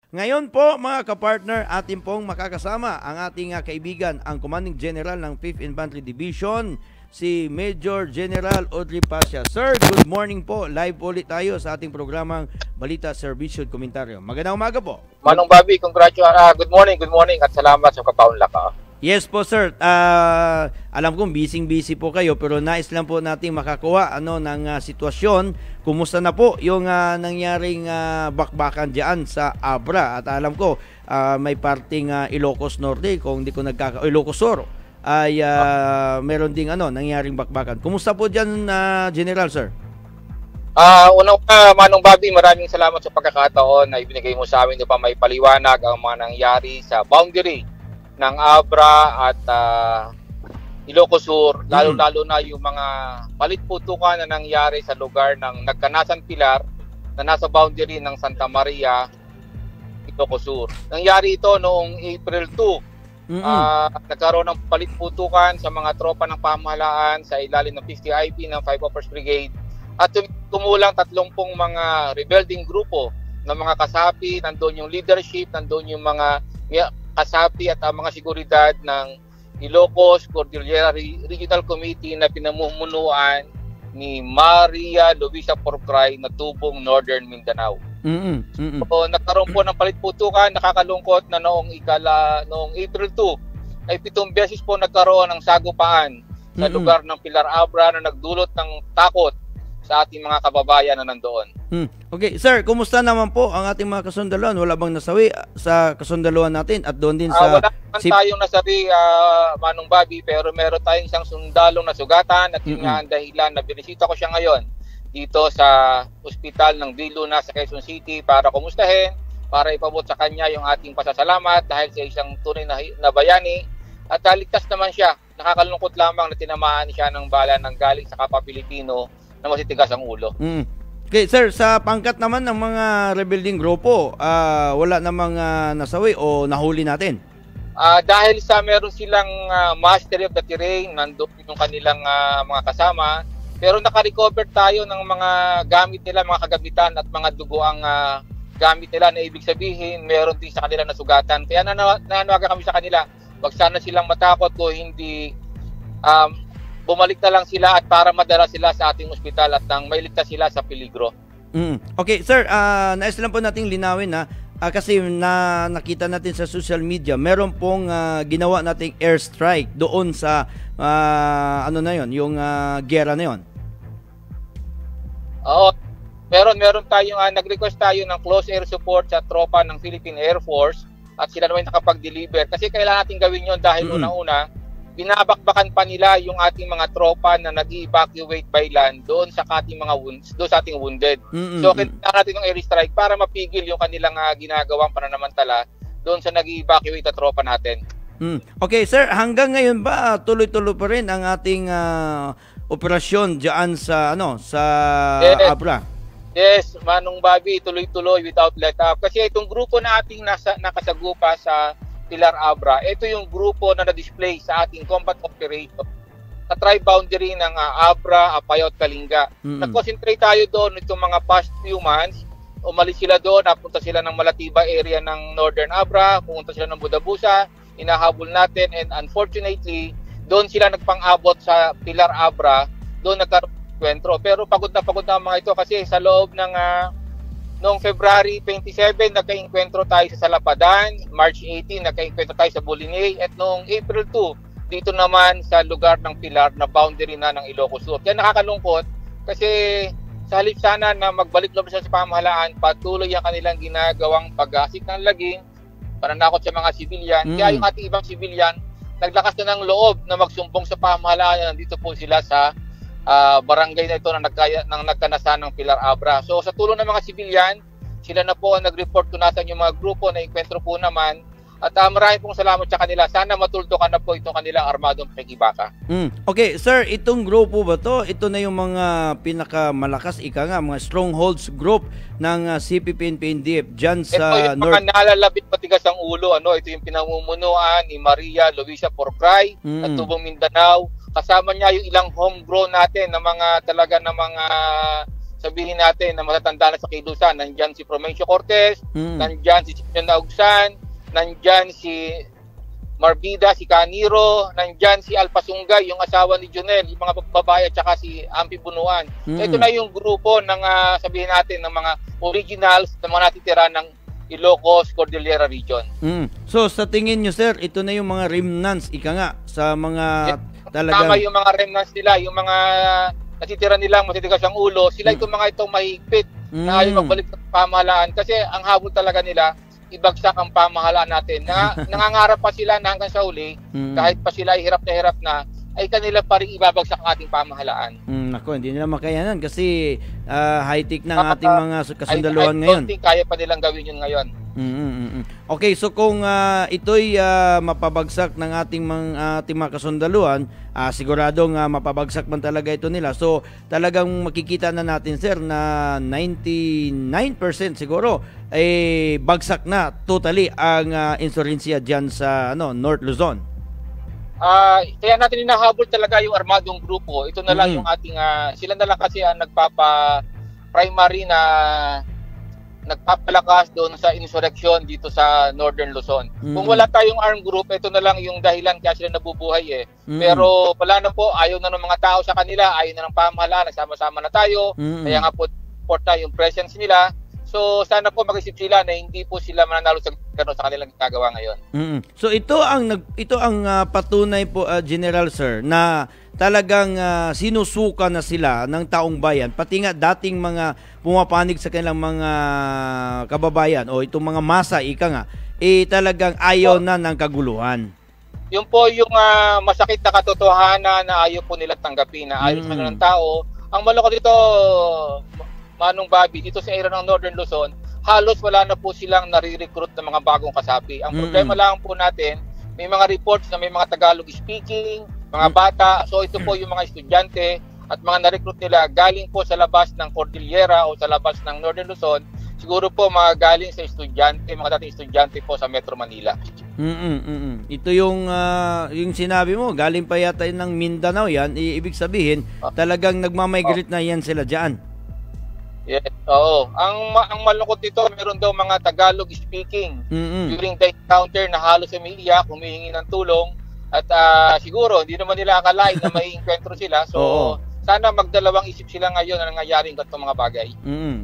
Ngayon po mga kapartner, atin pong makakasama ang ating kaibigan, ang Commanding General ng 5th Infantry Division, si Major General Audrey Pasha. Sir, good morning po. Live ulit tayo sa ating programang Balita, Serbisyo at Komentaryo. Magandang umaga po. Manong Bobby, good morning at salamat sa kapaunlak. Yes po sir, alam kong busy po kayo pero nais lang po nating makakuha ng sitwasyon. Kumusta na po yung nangyaring bakbakan diyan sa Abra? At alam ko may parting Ilocos Norte, kung hindi ko Ilocos Sur ay meron ding nangyaring bakbakan. Kumusta po diyan General sir? Unang Manong Bobby, maraming salamat sa pagkakataon na ibinigay mo sa amin upang may paliwanag ang mga nangyari sa boundary ng Abra at Ilocos Sur, lalo-lalo na yung mga palitputukan na nangyari sa lugar ng Nagkanasan Pilar na nasa boundary ng Santa Maria, Ilocos Sur. Nangyari ito noong April 2. Nagkaroon ng palitputukan sa mga tropa ng pamahalaan sa ilalim ng 50 IP ng 5 First Brigade at kumulang 30 mga rebelding grupo ng mga kasapi. Nandun yung leadership, nandun yung mga kasapi at ang mga seguridad ng Ilocos Cordillera Regional Committee na pinamumunuan ni Maria Luisa Porcray na tubong Northern Mindanao. So, nagkaroon po ng palitputukan. Nakakalungkot na noong April 2 ay 7 beses po nagkaroon ng sagupaan sa lugar ng Pilar Abra na nagdulot ng takot sa ating mga kababayan na nandoon. Okay, sir, kumusta naman po ang ating mga kasundaluhan? Wala bang nasawi sa kasundaluhan natin at doon din sa... Wala naman tayong nasawi, Manong Bobby, pero meron tayong isang sundalong nasugatan at yun nga ang dahilan na binisita ko siya ngayon dito sa ospital ng Viluna sa Quezon City para kumustahin, para ipabot sa kanya yung ating pasasalamat dahil sa isang tunay na bayani at ligtas naman siya. Nakakalungkot lamang na tinamaan siya ng bala ng galing sa kapwa Pilipino na masitigas ang ulo. Okay, sir, sa pangkat naman ng mga rebelding grupo, wala namang nasawi o nahuli natin? Dahil sa meron silang mastery of the terrain, nandun yung kanilang mga kasama, pero nakarecover tayo ng mga gamit nila, mga kagamitan at mga dugo ang gamit nila na ibig sabihin, meron din sa kanila nasugatan. Kaya nanawagan kami sa kanila, wag sana silang matakot kung hindi bumalik na lang sila at para madala sila sa ating ospital at nang mailigtas sila sa peligro. Okay, sir, nais lang po nating linawin kasi nakita natin sa social media, meron pong ginawa nating airstrike doon sa yung giyera na yon. Oo, meron tayong nag-request tayo ng close air support sa tropa ng Philippine Air Force at sila naman nakapag-deliver kasi kailangan natin gawin yon dahil unang-una binabakbakan pa nila yung ating mga tropa na nag-evacuate by land doon sa ating mga doon sa ating wounded. So kailangan natin ng airstrike para mapigil yung kanilang ginagawang pananamantala doon sa nag-evacuate na tropa natin. Okay sir, hanggang ngayon ba tuloy-tuloy pa rin ang ating operasyon diyan sa Abra? Yes, Manong Bobby, tuloy-tuloy without let up. Kasi itong grupo na ating nakasagupa sa Pilar Abra, ito yung grupo na na-display sa ating combat operation sa tri-boundary ng Abra, Apayao at Kalinga. Nag-concentrate tayo doon itong mga past few months. Umalis sila doon, napunta sila ng Malatiba area ng Northern Abra, pumunta sila ng Budabusa, inahabol natin and unfortunately, doon sila nagpang-abot sa Pilar Abra, doon nagkaroon. Pero pagod na ang mga ito kasi sa loob ng noong February 27, nagka-enkwentro tayo sa Salapadan. March 18, nagka-enkwentro tayo sa Bulinay. At noong April 2, dito naman sa lugar ng Pilar na boundary na ng Ilocos Sur. Kaya nakakalungkot kasi sa halip sana na magbalik loob sa pamahalaan, patuloy ang kanilang ginagawang pag-asik ng laging, pananakot sa mga sibilyan. Kaya yung ating ibang sibilyan, naglakas na ng loob na magsumbong sa pamahalaan. Nandito po sila sa barangay na ito na nagkanasan ng Pilar Abra. So sa tulong ng mga sibilyan, sila na po ang nag-report kung nasan yung mga grupo na enkwentro po naman. At maraming pong salamat sa kanila. Sana matuldukan na po itong kanilang armadong pakibaka. Okay, sir, itong grupo ba to? Ito na yung mga pinakamalakas, mga strongholds group ng CPP-NPA dyan sa North. Ito yung mga nalalabit matigas ang ulo. Ito yung pinamumunuan ni Maria Luisa Porcray at Tubong Mindanao. Kasama niya yung ilang homegrown natin na mga talaga na mga sabihin natin na matatanda na sa kilusan. Nandyan si Promencio Cortez, nandyan si Simeon Naugsan, nandyan si Marbida, si Caniro, nandyan si Alpasungay, yung asawa ni Junel, yung mga babae at saka si Ampi Bunuan. So ito na yung grupo ng sabihin natin ng mga originals na mga natitira ng Ilocos Cordillera Region. So sa tingin nyo sir, ito na yung mga remnants, ika nga, sa mga talagang... Tama yung mga remnants nila, yung mga natitira nilang matitigas ang ulo, sila itong mga itong mahigpit na ayaw magbalik sa pamahalaan kasi ang habol talaga nila ibagsak ang pamahalaan natin. Nangangarap pa sila na hanggang sa uli, kahit pa sila ay hirap na, ay kanila pa rin ibabagsak ang ating pamahalaan. Nako, hindi nila makayanan kasi high-tech na ang ating mga kasundaluhan ngayon. I don't think kaya pa nilang gawin yun ngayon. Okay, so kung ito'y mapabagsak ng ating mga kasundaluhan, siguradong mapabagsak man talaga ito nila. So talagang makikita na natin sir na 99% siguro bagsak na totally ang insurensya diyan sa North Luzon. Kaya natin hinahabol talaga yung armadong grupo. Ito na lang yung ating sila na lang kasi ang nagpapa-primary na nagpapalakas doon sa insurrection dito sa Northern Luzon. Kung wala tayong armed group, ito na lang yung dahilan kaya sila nabubuhay Pero wala na po, ayaw na ng mga tao sa kanila, ayaw na ng pamahalaan, nagsama-sama na tayo. Kaya nga po, support na yung presence nila. So sana po mag-isip sila na hindi po sila mananalo sa kanilang ginagawa ngayon. So ito ang patunay po General Sir na talagang sinusuka na sila ng taong bayan, pati nga dating mga pumapanig sa kanilang mga kababayan o itong mga masa, ika nga, talagang ayaw na ng kaguluhan. Yun po yung masakit na katotohanan na ayaw po nila tanggapin, na ayaw na ng tao. Ang maloko dito, Manong Bobby, dito sa area ng Northern Luzon, halos wala na po silang nare-recruit ng mga bagong kasapi. Ang problema lang po natin, may mga reports na may mga Tagalog speaking, mga bata. So ito po yung mga estudyante at mga na-recruit nila galing po sa labas ng Cordillera o sa labas ng Northern Luzon. Siguro po mga galing sa estudyante, mga dating estudyante po sa Metro Manila. Ito yung sinabi mo, galing pa yata ng Mindanao yan, ibig sabihin talagang nagmamigrate na yan sila dyan. Yes, oo. Ang malungkot dito, meron daw mga Tagalog speaking during the encounter na halos umiiyak, humihingi ng tulong at siguro hindi naman nila akalain na may encuentro sila. So sana magdalawang isip sila ngayon na nangyayaring ganitong mga bagay.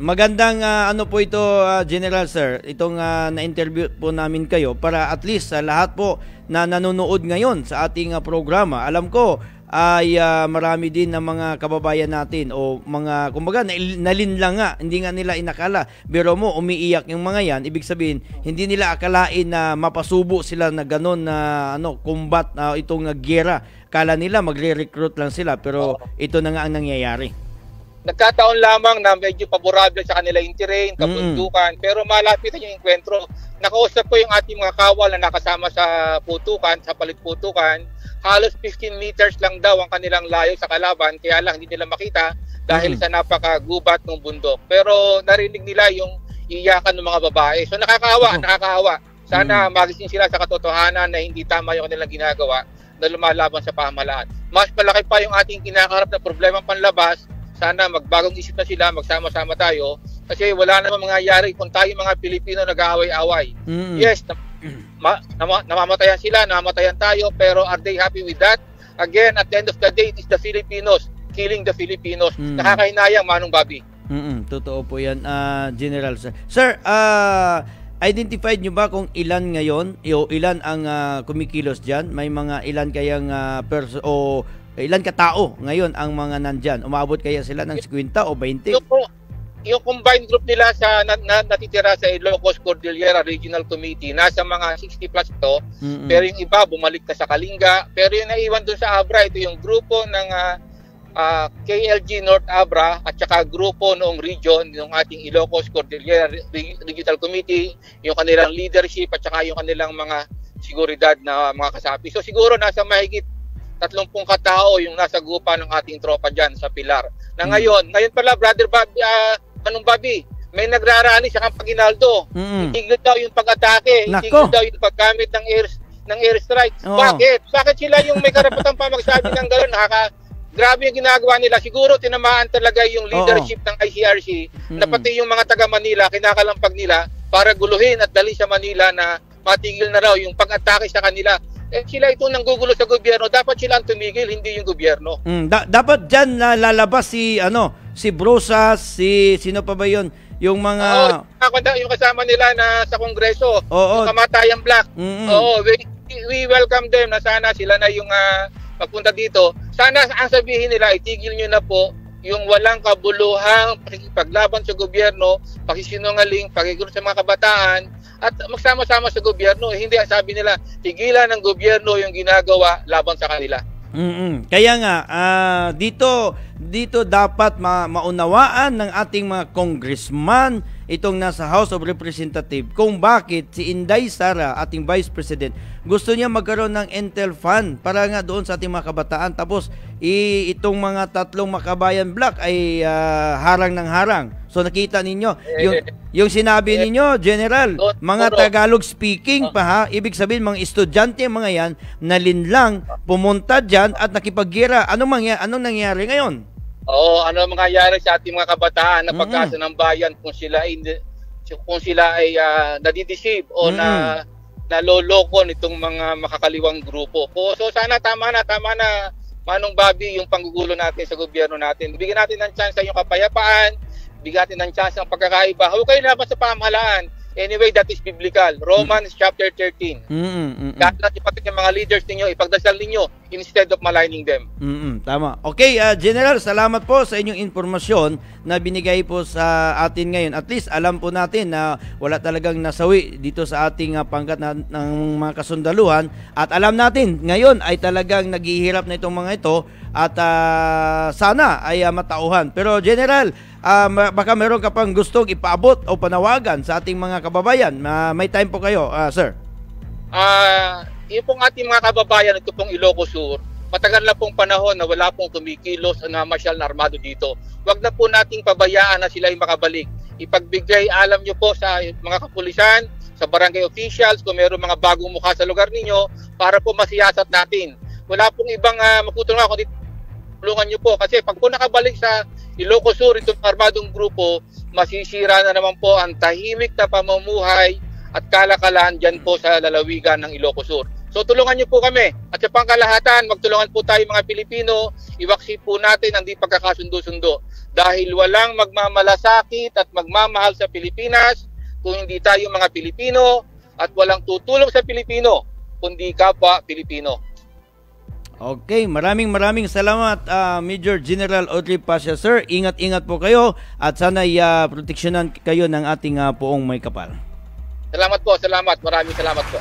Magandang ano po ito General Sir, itong na-interview po namin kayo para at least sa lahat po na nanonood ngayon sa ating programa. Alam ko ay marami din ng mga kababayan natin o mga kumbaga nalinlang nga, hindi nga nila inakala. Pero mo umiiyak yung mga yan, ibig sabihin hindi nila akalain na mapasubo sila na gano'n na combat itong giyera. Kala nila magre-recruit lang sila pero ito na nga ang nangyayari. Nagkataon lamang na medyo paborable sa kanila yung terrain, kabundukan, pero malapit na yung enkwentro. Nakausap ko yung ating mga kawal na nakasama sa putukan, sa palitputukan. Halos 15 meters lang daw ang kanilang layo sa kalaban, kaya lang hindi nila makita dahil sa napakagubat ng bundok. Pero narinig nila yung iyakan ng mga babae. So nakakaawa. Sana magising sila sa katotohanan na hindi tama yung kanilang ginagawa na lumalaban sa pamahalaan. Mas malaki pa yung ating kinakaharap na problema panlabas. Sana magbagong isip na sila, magsama-sama tayo. Kasi wala namang mangyayari kung tayo mga Pilipino nag-aaway-away. Yes, namamatayan sila, namamatayan tayo, pero are they happy with that? Again, at the end of the day, it is the Filipinos killing the Filipinos. Nakakahinayang, Manong Bobby. Totoo po yan, General. Sir, identified nyo ba kung ilan ngayon o ilan ang kumikilos dyan? May mga ilan kayang ilan katao ngayon ang mga nandyan? Umabot kaya sila ng 50 o 20? Yung combined group nila sa natitira sa Ilocos Cordillera Regional Committee, nasa mga 60 plus ito. Pero yung iba bumalik na sa Kalinga. Pero yung naiwan dun sa Abra, ito yung grupo ng KLG North Abra at saka grupo noong region ng ating Ilocos Cordillera Regional Committee, yung kanilang leadership at saka yung kanilang mga seguridad na mga kasapi. So siguro nasa mahigit 30 katao yung nasa gupa ng ating tropa dyan sa Pilar. Na ngayon pala, Brother Bobby, Manong Bobby, may nagrarally sa Campaginaldo. Itigil daw yung pag-atake, itigil daw yung paggamit ng air strikes. Bakit? Bakit sila yung may karapatan pa magsabi ng gano'n? grabe yung ginagawa nila. Siguro tinamaan talaga yung leadership ng ICRC na pati yung mga taga Manila, kinakalampag nila para guluhin at dali sa Manila na matigil na raw yung pag-atake sa kanila. Sila itong nanggugulo sa gobyerno. Dapat sila ang tumigil, hindi yung gobyerno. Dapat dyan lalabas si Brusas, sino pa ba yun? Yung mga... yung kasama nila na sa Kongreso, yung Kamatayang Black. We welcome them na sana sila na yung pagpunta dito. Sana ang sabihin nila, itigil nyo na po yung walang kabuluhang paglaban sa gobyerno, pakisinungaling, pagigulo sa mga kabataan, at magsama-sama sa gobyerno. Hindi, sabi nila, tigilan ng gobyerno yung ginagawa laban sa kanila. Kaya nga, dito dapat maunawaan ng ating mga congressman itong nasa House of Representatives kung bakit si Inday Sara, ating Vice President, gusto niya magkaroon ng Intel Fund para nga doon sa ating mga kabataan. Tapos itong mga tatlong Makabayan Black ay harang ng harang. So nakita ninyo, yung sinabi ninyo, General, mga Tagalog speaking pa ha, ibig sabihin mga estudyante mga yan, nalinlang, pumunta dyan at nakipaggira. Anong nangyari ngayon? Ano mangyayari sa ating mga kabataan na pagkasa ng bayan kung sila ay nadideceive o naloloko nitong mga makakaliwang grupo. So sana tama na Manong Bobby yung panggugulo natin sa gobyerno natin. Bigyan natin ng chance yung kapayapaan, bigyan natin ng chance ang pagkakaiba. Huwag kayo laban sa pamahalaan. Anyway, that is biblical. Romans chapter 13. Kahit natin pati yung mga leaders ninyo, ipagdasal ninyo instead of maligning them. Tama. Okay, General, salamat po sa inyong informasyon na binigay po sa atin ngayon. At least alam po natin na wala talagang nasawi dito sa ating pangkat ng mga kasundaluhan. At alam natin, ngayon ay talagang naghihirap na itong mga ito at sana ay matauhan. Pero General, baka meron ka pang gustong ipaabot o panawagan sa ating mga kababayan. May time po kayo, sir. Yung pong ating mga kababayan, ito pong Ilocos Sur, matagal na pong panahon na wala pong kumikilos na martial na armado dito. Huwag na po nating pabayaan na sila ay makabalik. Ipagbigay alam nyo po sa mga kapulisan, sa barangay officials, kung meron mga bagong mukha sa lugar ninyo, para po masiyasat natin. Wala pong ibang magtutulungan kundi tulungan nyo po. Kasi pag po nakabalik sa Ilocos Sur, itong armadong grupo, masisira na naman po ang tahimik na pamumuhay at kalakalan dyan po sa lalawigan ng Ilocos Sur. So tulungan niyo po kami. At sa pangkalahatan, magtulungan po tayo mga Pilipino, iwaksi po natin ang di pagkakasundo-sundo. Dahil walang magmamalasakit at magmamahal sa Pilipinas kung hindi tayo mga Pilipino, at walang tutulong sa Pilipino kundi kapwa Pilipino. Okay, maraming salamat Major General Audrey Pasha, sir. Ingat-ingat po kayo at sana'y proteksyonan kayo ng ating poong may kapal. Salamat po, salamat. Maraming salamat po.